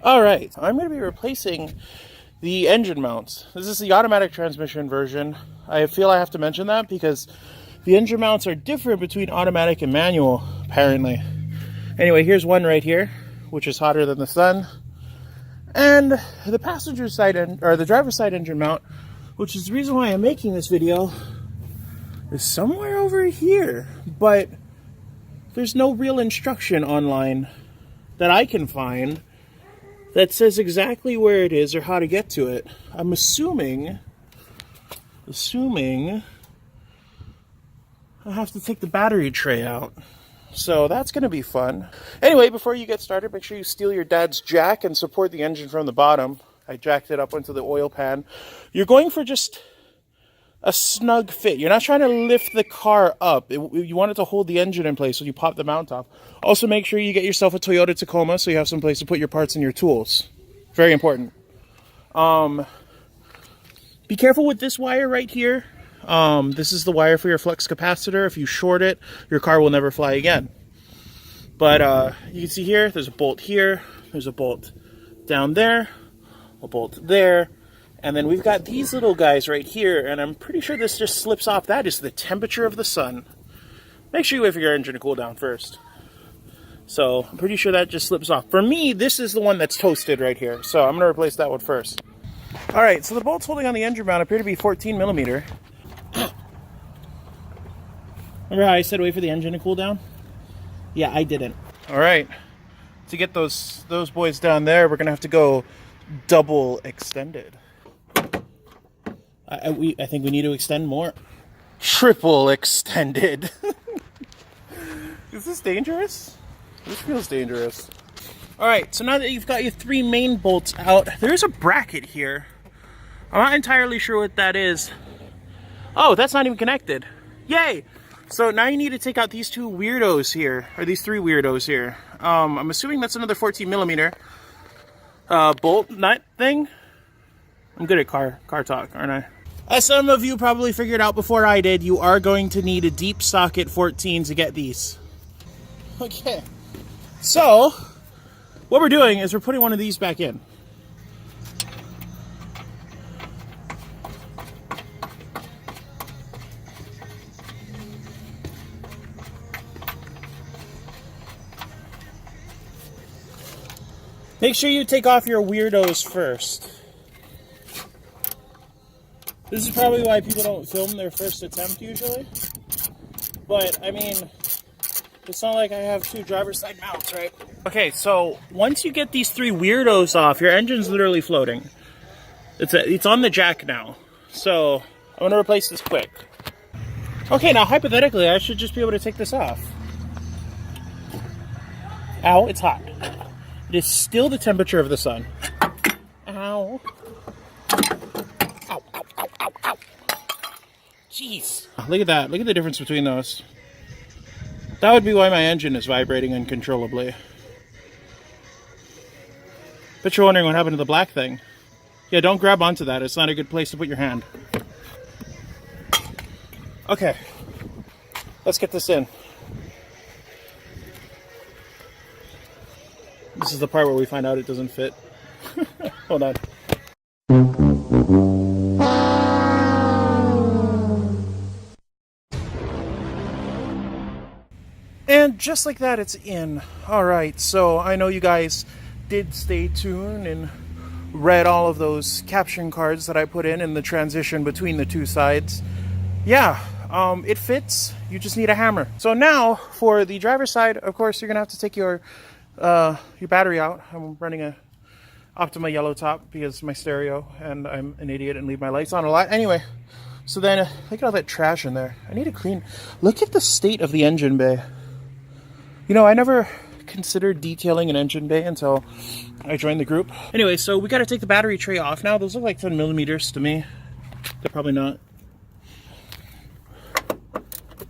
All right, I'm going to be replacing the engine mounts. This is the automatic transmission version. I feel I have to mention that because the engine mounts are different between automatic and manual, apparently. Anyway, here's one right here, which is hotter than the sun. And the passenger side, or the driver's side engine mount, which is the reason why I'm making this video, is somewhere over here. But there's no real instruction online that I can find that says exactly where it is or how to get to it. I'm assuming I have to take the battery tray out. So that's going to be fun. Anyway, before you get started, make sure you steal your dad's jack and support the engine from the bottom. I jacked it up onto the oil pan. You're going for just a snug fit. You're not trying to lift the car up. You want it to hold the engine in place, so you pop the mount off. Also, make sure you get yourself a Toyota Tacoma so you have some place to put your parts and your tools. Very important. Be careful with this wire right here. This is the wire for your flux capacitor. If you short it, your car will never fly again. But you can see here, there's a bolt here, there's a bolt down there, a bolt there, and then we've got these little guys right here, and I'm pretty sure this just slips off. That is the temperature of the sun. Make sure you wait for your engine to cool down first. So I'm pretty sure that just slips off. For me, this is the one that's toasted right here, so I'm going to replace that one first. All right, so the bolts holding on the engine mount appear to be 14 millimeter. Remember how I said wait for the engine to cool down? Yeah, I didn't. All right, to get those boys down there, we're gonna have to go double extended. I think we need to extend more. Triple extended. Is this dangerous? This feels dangerous. All right, so now that you've got your 3 main bolts out, there's a bracket here. I'm not entirely sure what that is. Oh, that's not even connected. Yay! So now you need to take out these 2 weirdos here, or these 3 weirdos here. I'm assuming that's another 14 millimeter bolt nut thing. I'm good at car talk, aren't I? As some of you probably figured out before I did, you are going to need a deep socket 14 to get these. Okay, so what we're doing is we're putting one of these back in. Make sure you take off your weirdos first. This is probably why people don't film their first attempt usually. But, I mean, it's not like I have 2 driver's side mounts, right? Okay, so once you get these 3 weirdos off, your engine's literally floating. It's on the jack now. So, I'm going to replace this quick. Okay, now hypothetically, I should just be able to take this off. Ow, it's hot. It is still the temperature of the sun. Ow. Ow, ow, ow, ow, ow. Jeez. Look at that. Look at the difference between those. That would be why my engine is vibrating uncontrollably. But you're wondering what happened to the black thing. Yeah, don't grab onto that. It's not a good place to put your hand. Okay. Let's get this in. This is the part where we find out it doesn't fit. Hold on. And just like that, it's in. All right, so I know you guys did stay tuned and read all of those caption cards that I put in the transition between the 2 sides. Yeah, it fits. You just need a hammer. So now for the driver's side, of course, you're gonna have to take your battery out. I'm running a Optima yellow top because my stereo, and I'm an idiot and leave my lights on a lot. Anyway, so then look at all that trash in there. I need to clean. Look at the state of the engine bay. You know, I never considered detailing an engine bay until I joined the group. Anyway, so we got to take the battery tray off now. Those look like 10 millimeters to me. They're probably not.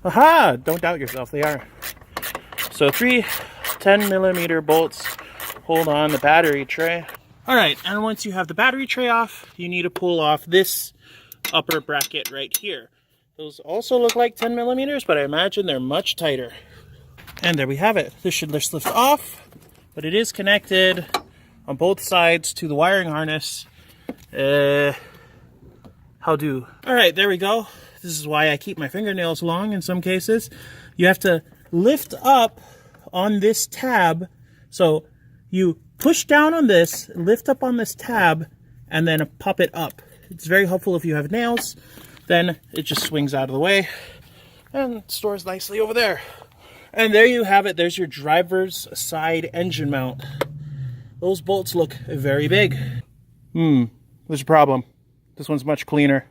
Aha! Don't doubt yourself. They are. So 3 10 millimeter bolts hold on the battery tray. All right, and once you have the battery tray off, you need to pull off this upper bracket right here. Those also look like 10 millimeters, but I imagine they're much tighter. And there we have it. This should just lift off, but it is connected on both sides to the wiring harness. How do? All right, there we go. This is why I keep my fingernails long in some cases. You have to lift up on this tab. So you push down on this, lift up on this tab, and then pop it up. It's very helpful if you have nails. Then it just swings out of the way and stores nicely over there. And there you have it. There's your driver's side engine mount. Those bolts look very big. There's a problem. This one's much cleaner.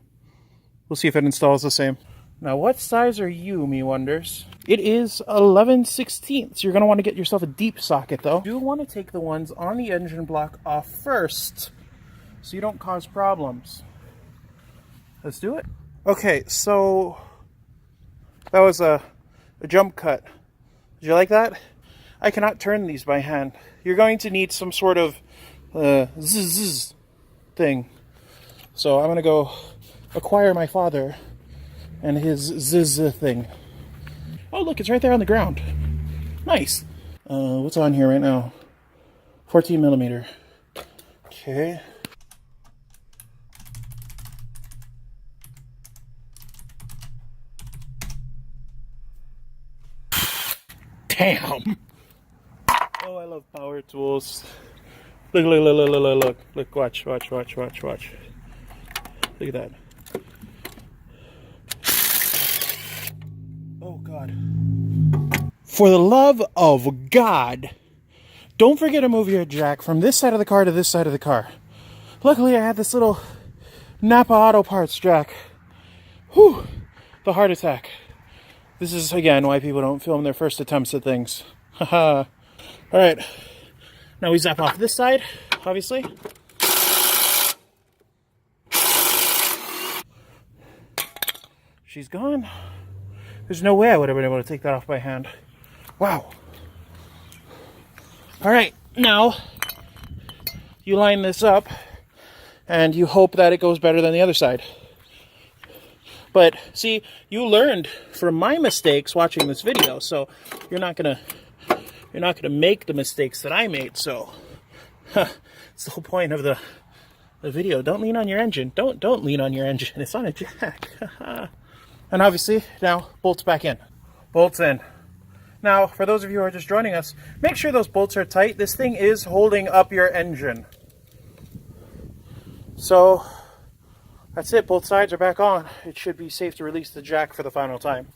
We'll see if it installs the same. Now, what size are you, me wonders? It is 11/16. You're going to want to get yourself a deep socket, though. You do want to take the ones on the engine block off first, so you don't cause problems. Let's do it. Okay, so that was a jump cut. Did you like that? I cannot turn these by hand. You're going to need some sort of zzz thing. So I'm going to go acquire my father and his zzz thing. Oh, look, it's right there on the ground. Nice. What's on here right now? 14 millimeter. Okay. Damn. Oh, I love power tools. Look, look, look, look, look, look. Look, watch, watch, watch, watch, watch. Look at that. Oh, God. For the love of God, don't forget to move your jack from this side of the car to this side of the car. Luckily, I had this little Napa Auto Parts jack. Whew, the heart attack. This is, again, why people don't film their first attempts at things. Haha. All right. Now we zap off this side, obviously. She's gone. There's no way I would have been able to take that off by hand. Wow. All right, now you line this up and you hope that it goes better than the other side. But see, you learned from my mistakes watching this video, so you're not gonna make the mistakes that I made. So it's the whole point of the video. Don't lean on your engine. Don't lean on your engine. It's on a jack. And obviously, now, bolts back in. Bolts in. Now, for those of you who are just joining us, make sure those bolts are tight. This thing is holding up your engine. So, that's it. Both sides are back on. It should be safe to release the jack for the final time.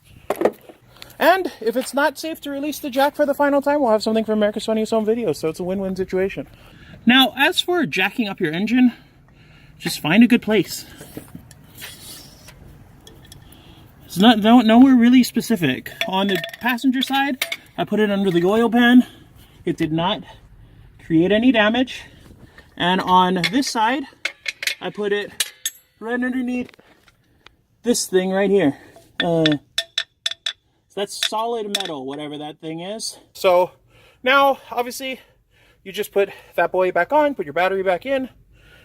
And if it's not safe to release the jack for the final time, we'll have something for America's Funniest Home Videos, so it's a win-win situation. Now, as for jacking up your engine, just find a good place. It's not nowhere really specific. On the passenger side, I put it under the oil pan. It did not create any damage. And on this side, I put it right underneath this thing right here. So that's solid metal, whatever that thing is. So now, obviously, you just put that boy back on, put your battery back in,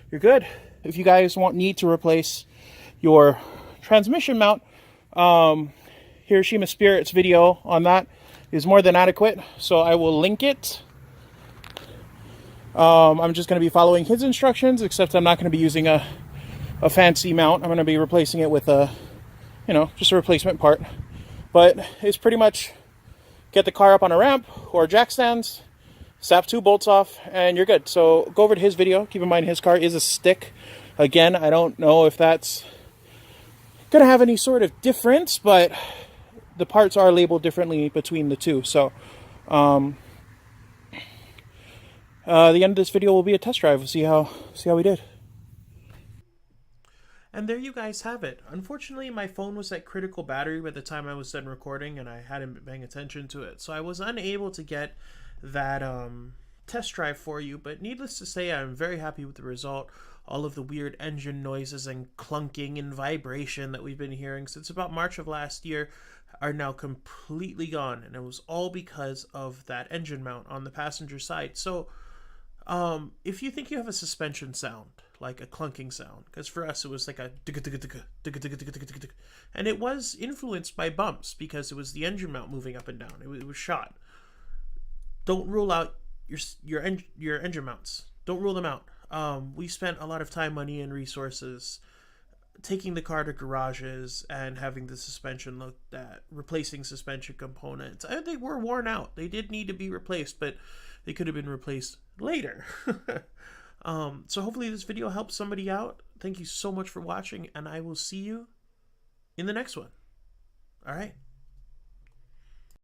you're good. If you guys need to replace your transmission mount, Hiroshima Spirits video on that is more than adequate, so I will link it. I'm just going to be following his instructions, except I'm not going to be using a fancy mount. I'm going to be replacing it with a, just a replacement part. But it's pretty much get the car up on a ramp or jack stands, snap 2 bolts off, and you're good. So go over to his video. Keep in mind his car is a stick. Again, I don't know if that's going to have any sort of difference, but the parts are labeled differently between the two. So the end of this video will be a test drive. We'll see how we did. And there you guys have it. Unfortunately, my phone was at critical battery by the time I was done recording, and I hadn't been paying attention to it. So I was unable to get that test drive for you, but needless to say, I'm very happy with the result. All of the weird engine noises and clunking and vibration that we've been hearing since about March of last year are now completely gone, and it was all because of that engine mount on the passenger side. So if you think you have a suspension sound, like a clunking sound, because for us it was like a and it was influenced by bumps because it was the engine mount moving up and down. It was shot. Don't rule out your engine mounts. don't rule them out. We spent a lot of time, money, and resources taking the car to garages and having the suspension looked at, replacing suspension components. And they were worn out. They did need to be replaced, but they could have been replaced later. So hopefully this video helps somebody out. Thank you so much for watching, and I will see you in the next one. All right.